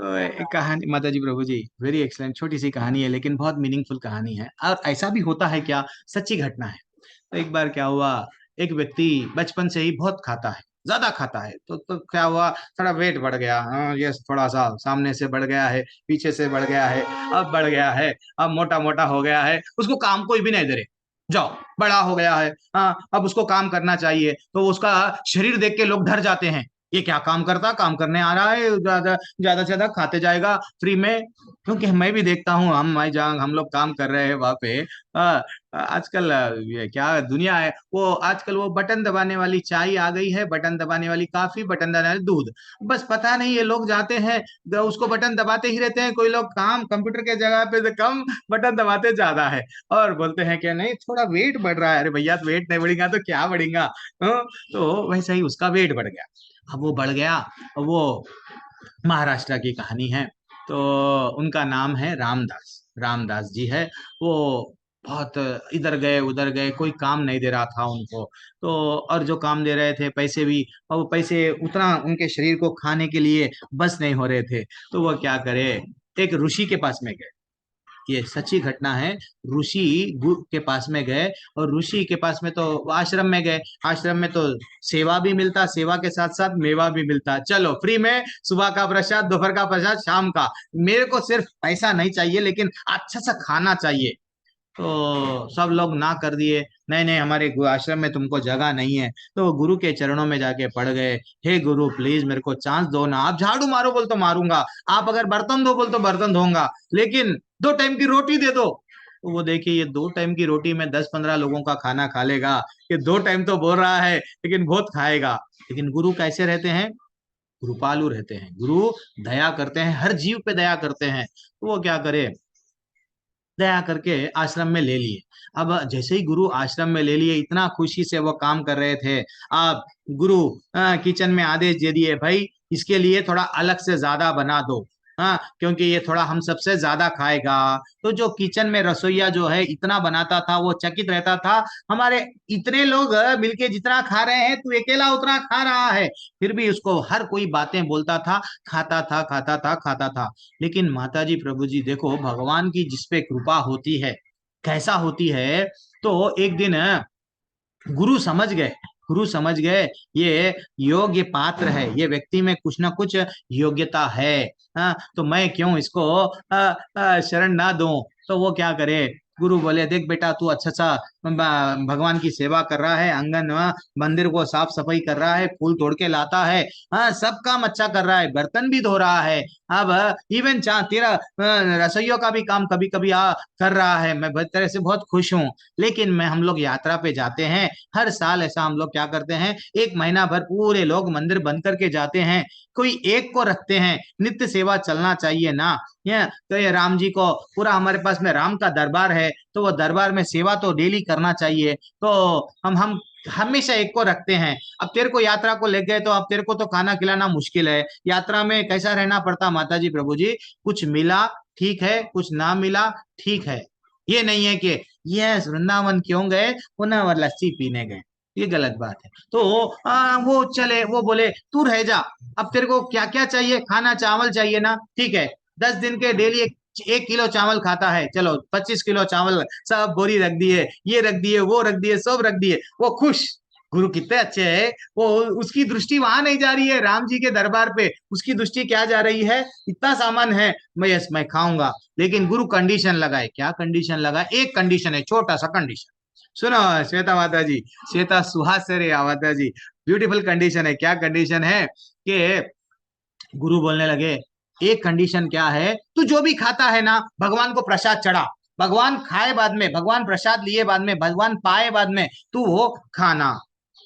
तो एक कहानी माता जी प्रभु जी, वेरी एक्सलेंट, छोटी सी कहानी है लेकिन बहुत मीनिंगफुल कहानी है। और ऐसा भी होता है क्या, सच्ची घटना है। तो एक बार क्या हुआ, एक व्यक्ति बचपन से ही बहुत खाता है, ज्यादा खाता है। तो क्या हुआ, थोड़ा वेट बढ़ गया। हाँ ये थोड़ा सा सामने से बढ़ गया है, पीछे से बढ़ गया है, अब बढ़ गया है, अब मोटा मोटा हो गया है। उसको काम कोई भी नहीं दे रहे। जाओ, बड़ा हो गया है, हाँ अब उसको काम करना चाहिए। तो उसका शरीर देख के लोग डर जाते हैं। ये क्या काम करता, काम करने आ रहा है, ज्यादा ज्यादा से ज्यादा खाते जाएगा फ्री में। क्योंकि मैं भी देखता हूँ, मैं जहाँ हम लोग काम कर रहे हैं वहां पे आजकल ये क्या दुनिया है, वो आजकल वो बटन दबाने वाली चाय आ गई है, बटन दबाने वाली कॉफी, बटन दबाने वाली दूध। बस पता नहीं ये लोग जाते हैं, उसको बटन दबाते ही रहते हैं। कोई लोग काम कंप्यूटर के जगह पे से कम बटन दबाते ज्यादा है। और बोलते हैं कि नहीं थोड़ा वेट बढ़ रहा है। अरे भैया वेट नहीं बढ़ेगा तो क्या बढ़ेगा। हाँ, तो वैसे ही उसका वेट बढ़ गया। अब वो बढ़ गया। वो महाराष्ट्र की कहानी है। तो उनका नाम है रामदास, रामदास जी है वो। बहुत इधर गए उधर गए, कोई काम नहीं दे रहा था उनको। तो और जो काम दे रहे थे पैसे भी, और वो पैसे उतना उनके शरीर को खाने के लिए बस नहीं हो रहे थे। तो वो क्या करे, एक ऋषि के पास में गए। ये सच्ची घटना है। ऋषि गुरु के पास में गए, और ऋषि के पास में तो आश्रम में गए। आश्रम में तो सेवा भी मिलता, सेवा के साथ साथ मेवा भी मिलता। चलो फ्री में, सुबह का प्रसाद, दोपहर का प्रसाद, शाम का। मेरे को सिर्फ पैसा नहीं चाहिए, लेकिन अच्छा सा खाना चाहिए। तो सब लोग ना कर दिए, नहीं नहीं हमारे आश्रम में तुमको जगह नहीं है। तो वो गुरु के चरणों में जाके पड़ गए। हे गुरु प्लीज मेरे को चांस दो ना, आप झाड़ू मारो बोल तो मारूंगा, आप अगर बर्तन दो बोल तो बर्तन धोऊंगा, लेकिन 2 टाइम की रोटी दे दो। तो वो देखिए, ये 2 टाइम की रोटी में 10-15 लोगों का खाना खा लेगा। ये 2 टाइम तो बोल रहा है लेकिन बहुत खाएगा। लेकिन गुरु कैसे रहते हैं, कृपालु रहते हैं। गुरु दया करते हैं, हर जीव पे दया करते हैं। तो वो क्या करे, दया करके आश्रम में ले लिए। अब जैसे ही गुरु आश्रम में ले लिए, इतना खुशी से वो काम कर रहे थे। अब गुरु किचन में आदेश दे दिए, भाई इसके लिए थोड़ा अलग से ज्यादा बना दो। हाँ, क्योंकि ये थोड़ा हम सबसे ज्यादा खाएगा। तो जो किचन में रसोईया जो है इतना बनाता था, वो चकित रहता था। हमारे इतने लोग मिलके जितना खा रहे हैं, तू अकेला उतना खा रहा है। फिर भी उसको हर कोई बातें बोलता था, खाता था खाता था खाता था। लेकिन माता जी प्रभु जी देखो, भगवान की जिसपे कृपा होती है कैसा होती है। तो एक दिन गुरु समझ गए, गुरु समझ गए ये योग्य पात्र है, ये व्यक्ति में कुछ ना कुछ योग्यता है। तो मैं क्यों इसको शरण ना दूं। तो वो क्या करे, गुरु बोले देख बेटा, तू अच्छा सा भगवान की सेवा कर रहा है, आंगन मंदिर को साफ सफाई कर रहा है, फूल तोड़ के लाता है, हाँ सब काम अच्छा कर रहा है, बर्तन भी धो रहा है। अब इवन चाह तेरा रसोइयों का भी काम कभी कभी कर रहा है। मैं तेरे से बहुत खुश हूँ। लेकिन मैं हम लोग यात्रा पे जाते हैं, हर साल ऐसा हम लोग क्या करते हैं, 1 महीना भर पूरे लोग मंदिर बंद करके जाते हैं, कोई एक को रखते हैं। नित्य सेवा चलना चाहिए ना। ये तो ये राम जी को पूरा, हमारे पास में राम का दरबार है, तो वो दरबार में सेवा तो डेली करना चाहिए। तो हम हमेशा एक को रखते हैं। अब तेरे को यात्रा को ले गए, तो अब तेरे को तो खाना खिलाना मुश्किल है। यात्रा में कैसा रहना पड़ता माता जी प्रभु जी, कुछ मिला ठीक है, कुछ ना मिला ठीक है। ये नहीं है कि यस वृंदावन क्यों गए, पुनः वो लस्सी पीने गए। ये गलत बात है। तो वो चले, वो बोले तू रह जा। अब तेरे को क्या क्या चाहिए, खाना चावल चाहिए ना, ठीक है। 10 दिन के डेली 1 किलो चावल खाता है, चलो 25 किलो चावल सब बोरी रख दिए, ये रख दिए वो रख दिए सब रख दिए, वो खुश। गुरु कितने अच्छे हैं। वो उसकी दृष्टि वहां नहीं जा रही है राम जी के दरबार पे, उसकी दृष्टि क्या जा रही है, इतना सामान है, मैं यस मैं खाऊंगा। लेकिन गुरु कंडीशन लगाए, क्या कंडीशन लगाए, एक कंडीशन है, छोटा सा कंडीशन। सुनो श्वेता माता जी, श्वेता सुहास से रे माता जी, ब्यूटीफुल कंडीशन है। क्या कंडीशन है कि गुरु बोलने लगे, एक कंडीशन क्या है, तू जो भी खाता है ना भगवान को प्रसाद चढ़ा। भगवान खाए बाद में, भगवान प्रसाद लिए बाद में, भगवान पाए बाद में, तू वो खाना।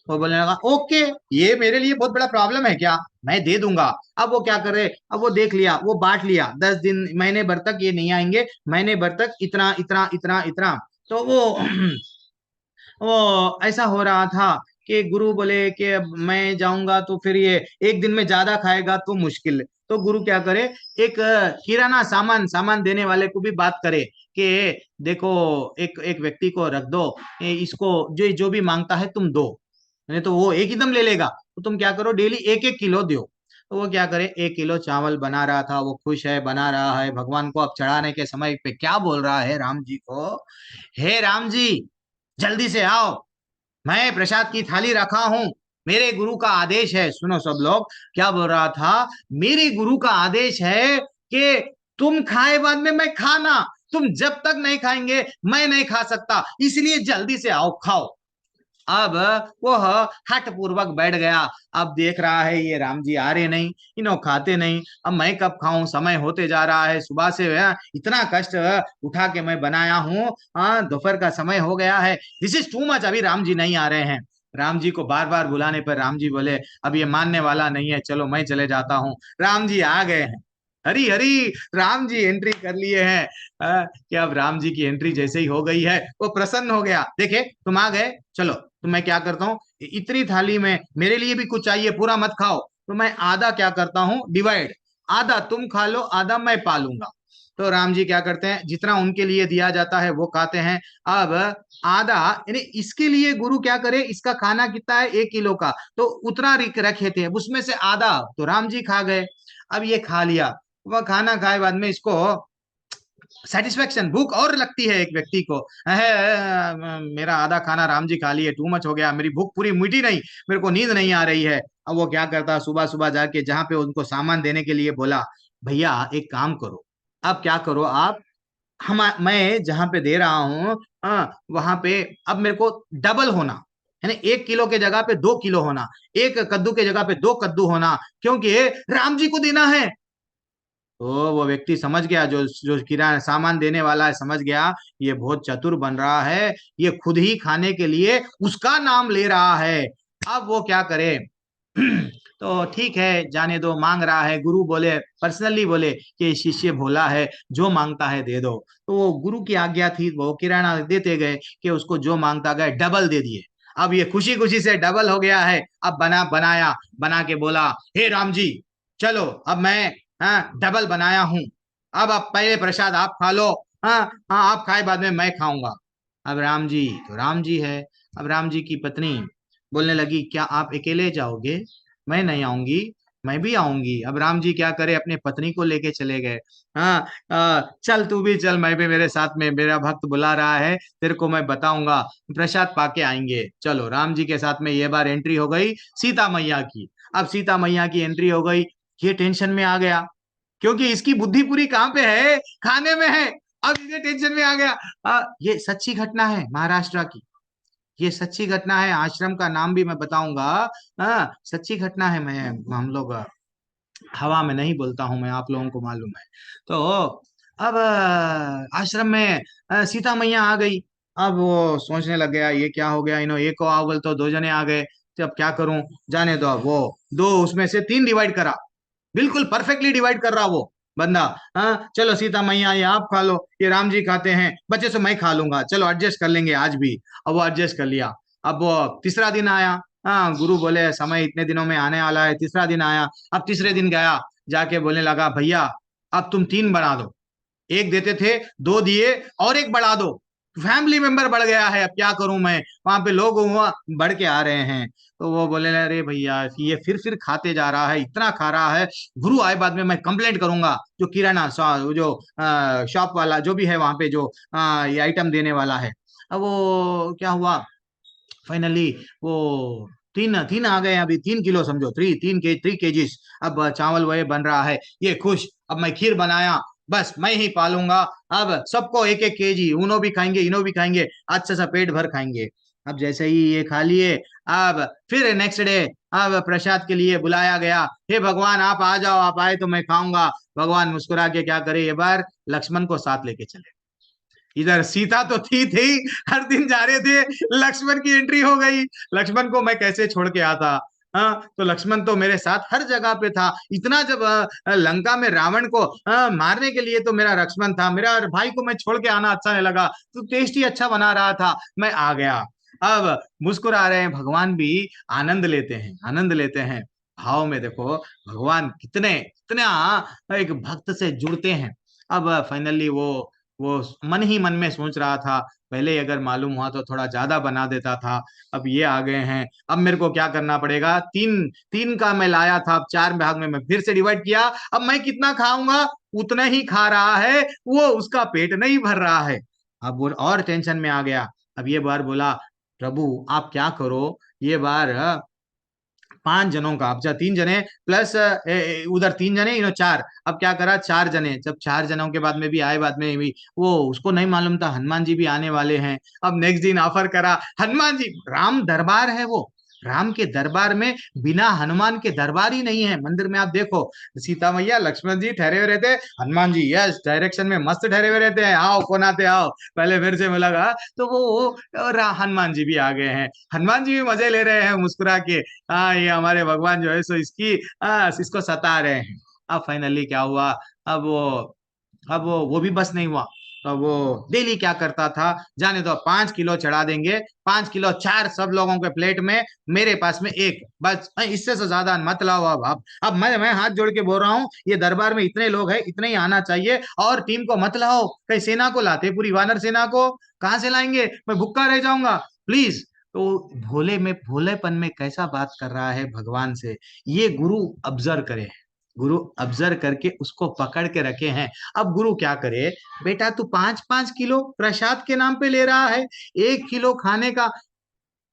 वो बोलने लगा ओके, ये मेरे लिए बहुत बड़ा प्रॉब्लम है क्या, मैं दे दूंगा। अब वो क्या करे, अब वो देख लिया, वो बांट लिया, 10 दिन महीने भर तक ये नहीं आएंगे, महीने भर तक इतना इतना इतना इतना। तो वो वो ऐसा हो रहा था कि गुरु बोले कि अब मैं जाऊंगा तो फिर ये एक दिन में ज्यादा खाएगा तो मुश्किल। तो गुरु क्या करे, एक किराना सामान सामान देने वाले को भी बात करे कि देखो, एक एक व्यक्ति को रख दो, इसको जो जो भी मांगता है तुम दो, नहीं तो वो एक ही दम ले लेगा। तो तुम क्या करो, डेली 1-1 किलो दो। तो वो क्या करे, 1 किलो चावल बना रहा था, वो खुश है, बना रहा है, भगवान को अब चढ़ाने के समय पे क्या बोल रहा है राम जी को, हे राम जी, जल्दी से आओ, मैं प्रसाद की थाली रखा हूं, मेरे गुरु का आदेश है। सुनो सब लोग, क्या बोल रहा था, मेरे गुरु का आदेश है कि तुम खाए बाद में मैं खाना, तुम जब तक नहीं खाएंगे मैं नहीं खा सकता, इसलिए जल्दी से आओ खाओ। अब वह हठ पूर्वक बैठ गया। अब देख रहा है ये राम जी आ रहे नहीं, इन्हों खाते नहीं, अब मैं कब खाऊं, समय होते जा रहा है, सुबह से इतना कष्ट उठा के मैं बनाया हूँ, दोपहर का समय हो गया है, दिस इज टू मच, अभी राम जी नहीं आ रहे हैं। राम जी को बार बार बुलाने पर राम जी बोले अब ये मानने वाला नहीं है, चलो मैं चले जाता हूँ। राम जी आ गए हैं, हरी हरी, राम जी एंट्री कर लिए हैं। कि अब राम जी की एंट्री जैसे ही हो गई है, वो प्रसन्न हो गया, देखे तुम आ गए, चलो तो मैं क्या करता हूँ, इतनी थाली में मेरे लिए भी कुछ चाहिए, पूरा मत खाओ, तो मैं आधा क्या करता हूँ, डिवाइड, आधा तुम खा लो, आधा मैं पालूंगा। तो राम जी क्या करते हैं, जितना उनके लिए दिया जाता है वो खाते हैं। अब आधा, यानी इसके लिए गुरु क्या करे, इसका खाना कितना है, 1 किलो का, तो उतना रखे थे, उसमें से आधा तो राम जी खा गए। अब ये खा लिया, वह खाना खाए बाद में इसको सेटिस्फेक्शन, भूख और लगती है एक व्यक्ति को, मेरा आधा खाना राम जी खा लिए, टू मच हो गया, मेरी भूख पूरी मिटी नहीं, मेरे को नींद नहीं आ रही है। अब वो क्या करता, सुबह सुबह जाके जहाँ पे उनको सामान देने के लिए बोला, भैया एक काम करो, अब क्या करो आप, हम मैं जहाँ पे दे रहा हूँ वहां पे अब मेरे को डबल होना, यानी 1 किलो के जगह पे 2 किलो होना, एक कद्दू के जगह पे 2 कद्दू होना, क्योंकि राम जी को देना है। तो वो व्यक्ति समझ गया, जो जो किराना सामान देने वाला है, समझ गया ये बहुत चतुर बन रहा है, ये खुद ही खाने के लिए उसका नाम ले रहा है। अब वो क्या करे, तो ठीक है जाने दो, मांग रहा है, गुरु बोले, पर्सनली बोले कि शिष्य भोला है, जो मांगता है दे दो। तो वो गुरु की आज्ञा थी, वो किराना देते गए कि उसको जो मांगता गए डबल दे दिए। अब ये खुशी खुशी से डबल हो गया है। अब बनाया, बना के बोला, हे राम जी, चलो अब मैं डबल बनाया हूं, अब आप पहले प्रसाद आप खा लो, हाँ हाँ आप खाए बाद में मैं खाऊंगा। अब राम जी तो राम जी है। अब राम जी की पत्नी बोलने लगी, क्या आप अकेले जाओगे, मैं नहीं आऊंगी, मैं भी आऊंगी। अब राम जी क्या करे, अपने पत्नी को लेके चले गए। हाँ, चल तू भी चल, मैं भी मेरे साथ में, मेरा भक्त बुला रहा है, तेरे को मैं बताऊंगा, प्रसाद पाके आएंगे। चलो राम जी के साथ में ये बार एंट्री हो गई सीता मैया की। अब सीता मैया की एंट्री हो गई, ये टेंशन में आ गया, क्योंकि इसकी बुद्धि पूरी कहाँ पे है, खाने में है। अब इसे टेंशन में आ गया। ये सच्ची घटना है महाराष्ट्र की, ये सच्ची घटना है, आश्रम का नाम भी मैं बताऊंगा। सच्ची घटना है, मैं हम लोग हवा में नहीं बोलता हूं मैं, आप लोगों को मालूम है। तो अब आश्रम में सीता मैया आ गई। अब वो सोचने लग गया ये क्या हो गया, इन्हों एक को आवल तो दो जने आ गए, तो अब क्या करूं, जाने दो। अब वो दो उसमें से तीन डिवाइड करा, बिल्कुल परफेक्टली डिवाइड कर रहा वो बंदा। हाँ चलो सीता मैया ये आप खा लो, ये राम जी खाते हैं, बच्चे से मैं खा लूंगा, चलो एडजस्ट कर लेंगे आज भी। अब वो एडजस्ट कर लिया। अब वो तीसरा दिन आया, हाँ गुरु बोले समय इतने दिनों में आने वाला है, तीसरा दिन आया। अब तीसरे दिन गया, जाके बोलने लगा, भैया अब तुम तीन बना दो, एक देते थे दो दिए, और एक बढ़ा दो, फैमिली मेंबर बढ़ गया है, अब क्या करूं मैं, वहां पे लोग वहां बढ़ के आ रहे हैं। तो वो बोले, अरे भैया ये फिर खाते जा रहा है, इतना खा रहा है, गुरु आए बाद में मैं कंप्लेंट करूंगा, जो किराना जो शॉप वाला जो भी है वहां पे, जो ये आइटम देने वाला है। अब वो क्या हुआ, फाइनली वो तीन तीन आ गए, अभी 3 किलो समझो, 3 केजीज। अब चावल वही बन रहा है, ये खुश, अब मैं खीर बनाया, बस मैं ही पालूंगा, अब सबको एक एक केजी, उनो भी खाएंगे इनो भी खाएंगे, अच्छा सा पेट भर खाएंगे। अब जैसे ही ये खा लिए, अब फिर नेक्स्ट डे अब प्रसाद के लिए बुलाया गया, हे भगवान आप आ जाओ, आप आए तो मैं खाऊंगा। भगवान मुस्कुरा के क्या करे, ये बार लक्ष्मण को साथ लेके चले। इधर सीता तो थी हर दिन जा रहे थे, लक्ष्मण की एंट्री हो गई। लक्ष्मण को मैं कैसे छोड़ के आता, हाँ तो लक्ष्मण तो मेरे साथ हर जगह पे था, इतना जब लंका में रावण को मारने के लिए तो मेरा लक्ष्मण था, मेरा भाई को मैं छोड़ के आना अच्छा नहीं लगा, तो टेस्ट ही अच्छा बना रहा था, मैं आ गया। अब मुस्कुरा रहे हैं भगवान भी, आनंद लेते हैं, आनंद लेते हैं। भाव में देखो भगवान कितने कितना एक भक्त से जुड़ते हैं। अब फाइनली वो वो मन ही मन में सोच रहा था, पहले ही अगर मालूम हुआ तो थोड़ा ज्यादा बना देता था। अब ये आ गए हैं, अब मेरे को क्या करना पड़ेगा? तीन तीन का मैं लाया था, अब चार भाग में मैं फिर से डिवाइड किया। अब मैं कितना खाऊंगा? उतना ही खा रहा है वो, उसका पेट नहीं भर रहा है। अब वो और टेंशन में आ गया। अब ये बार बोला, प्रभु आप क्या करो, ये बार पांच जनों का, अब तीन जने प्लस उधर तीन जने, चार। अब क्या करा, चार जने, जब चार जनों के बाद में भी आए, बाद में भी वो उसको नहीं मालूम था हनुमान जी भी आने वाले हैं। अब नेक्स्ट दिन ऑफर करा, हनुमान जी, राम दरबार है वो, राम के दरबार में बिना हनुमान के दरबार ही नहीं है। मंदिर में आप देखो, सीता मैया लक्ष्मण जी ठहरे हुए रहते हैं, हनुमान जी यस डायरेक्शन में मस्त ठहरे हुए रहते हैं, आओ कौन आते आओ, पहले फिर से मिला। तो वो हनुमान जी भी आ गए हैं, हनुमान जी भी मजे ले रहे हैं मुस्कुरा के। हाँ, ये हमारे भगवान जो है सो इसको सता रहे हैं। अब फाइनली क्या हुआ, अब वो भी बस नहीं हुआ। तो वो डेली क्या करता था, जाने दो 5 किलो चढ़ा देंगे, 5 किलो चार सब लोगों के प्लेट में, मेरे पास में एक बस, इससे से ज्यादा मत लाओ। अब मैं हाथ जोड़ के बोल रहा हूँ, ये दरबार में इतने लोग हैं, इतने ही आना चाहिए, और टीम को मत लाओ। कहीं सेना को लाते, पूरी वानर सेना को कहाँ से लाएंगे, मैं भुक्का रह जाऊंगा, प्लीज। तो भोलेपन में कैसा बात कर रहा है भगवान से, ये गुरु ऑब्जर्व करे, गुरु ऑब्जर्व करके उसको पकड़ के रखे हैं। अब गुरु क्या करे, बेटा तू 5-5 किलो प्रसाद के नाम पे ले रहा है, 1 किलो खाने का।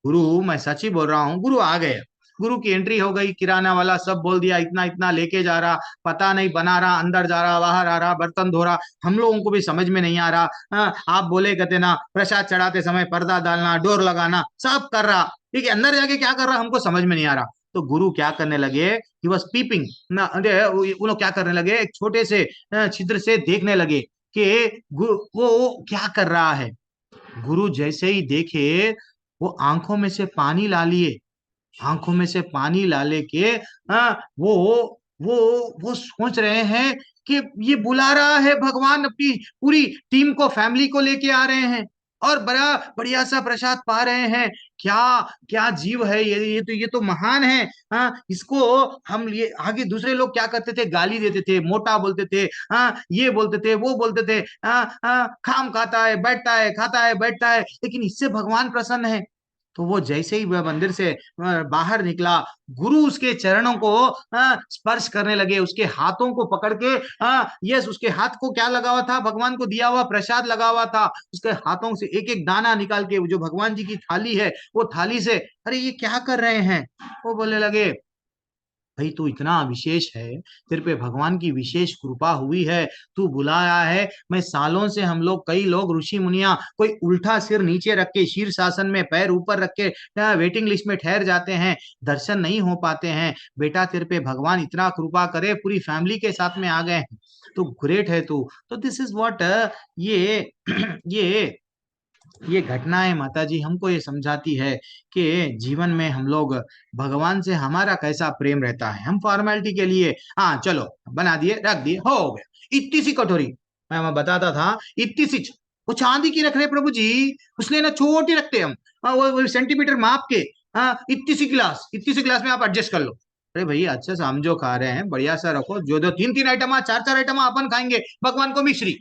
गुरु, मैं सच ही बोल रहा हूँ, गुरु आ गए। गुरु की एंट्री हो गई, किराना वाला सब बोल दिया, इतना इतना लेके जा रहा, पता नहीं बना रहा, अंदर जा रहा, बाहर आ रहा, बर्तन धो रहा, हम लोगों को भी समझ में नहीं आ रहा। हाँ, आप बोले कहते ना, प्रसाद चढ़ाते समय पर्दा डालना, डोर लगाना, सब कर रहा, ठीक है, अंदर जाके क्या कर रहा हमको समझ में नहीं आ रहा। तो गुरु क्या करने लगे, ही वॉज पीपिंग ना, वो लोग क्या करने लगे, एक छोटे से छिद्र से देखने लगे कि वो क्या कर रहा है। गुरु जैसे ही देखे, वो आंखों में से पानी ला लिए, आंखों में से पानी ला लेके वो वो वो सोच रहे हैं कि ये बुला रहा है भगवान, अपनी पूरी टीम को, फैमिली को लेके आ रहे हैं, और बड़ा बढ़िया सा प्रसाद पा रहे हैं। क्या क्या जीव है ये तो महान है। इसको हम, ये आगे दूसरे लोग क्या करते थे, गाली देते थे, मोटा बोलते थे, ये बोलते थे, वो बोलते थे, खाम खाता है बैठता है, खाता है बैठता है, लेकिन इससे भगवान प्रसन्न है। तो वो जैसे ही वह मंदिर से बाहर निकला, गुरु उसके चरणों को स्पर्श करने लगे, उसके हाथों को पकड़ के, यस, उसके हाथ को क्या लगा हुआ था, भगवान को दिया हुआ प्रसाद लगा हुआ था, उसके हाथों से एक एक दाना निकाल के, जो भगवान जी की थाली है, वो थाली से, अरे ये क्या कर रहे हैं, वो बोलने लगे, भाई तू इतना विशेष है, तेरे पे भगवान की विशेष कृपा हुई है, तू बुलाया है। मैं सालों से, हम लोग कई लोग ऋषि मुनिया, कोई उल्टा सिर नीचे रख के, शीर्षासन में पैर ऊपर रख के वेटिंग लिस्ट में ठहर जाते हैं, दर्शन नहीं हो पाते हैं। बेटा तेरे पे भगवान इतना कृपा करे, पूरी फैमिली के साथ में आ गए हैं, तो ग्रेट है तू। तो दिस इज व्हाट, ये ये ये घटनाएं माता जी हमको ये समझाती है कि जीवन में हम लोग, भगवान से हमारा कैसा प्रेम रहता है। हम फॉर्मेलिटी के लिए, हाँ चलो बना दिए, रख दिए, हो गया, इतनी सी कटोरी, मैं बताता था, इतनी सी, वो चांदी की रख रहे प्रभु जी, उसने ना छोटी रखते हम, वो सेंटीमीटर माप के, इतनी सी गिलास में आप एडजस्ट कर लो। अरे भैया, अच्छा सा हम जो खा रहे हैं बढ़िया सा रखो, जो दो तीन तीन आइटम, चार चार आइटम अपन खाएंगे, भगवान को मिश्री,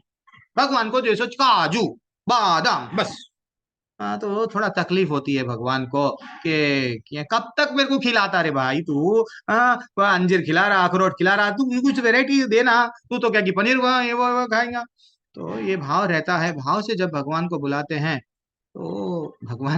भगवान को जैसे काजू बादाम बस। हाँ, तो थोड़ा तकलीफ होती है भगवान को कि कब तक मेरे को खिलाता रे भाई तू। हाँ, वो अंजीर खिला रहा, अखरोट खिला रहा, तू कुछ वेराइटी देना, तू तो क्या कि पनीर वो खाएगा। तो ये भाव रहता है, भाव से जब भगवान को बुलाते हैं, तो भगवान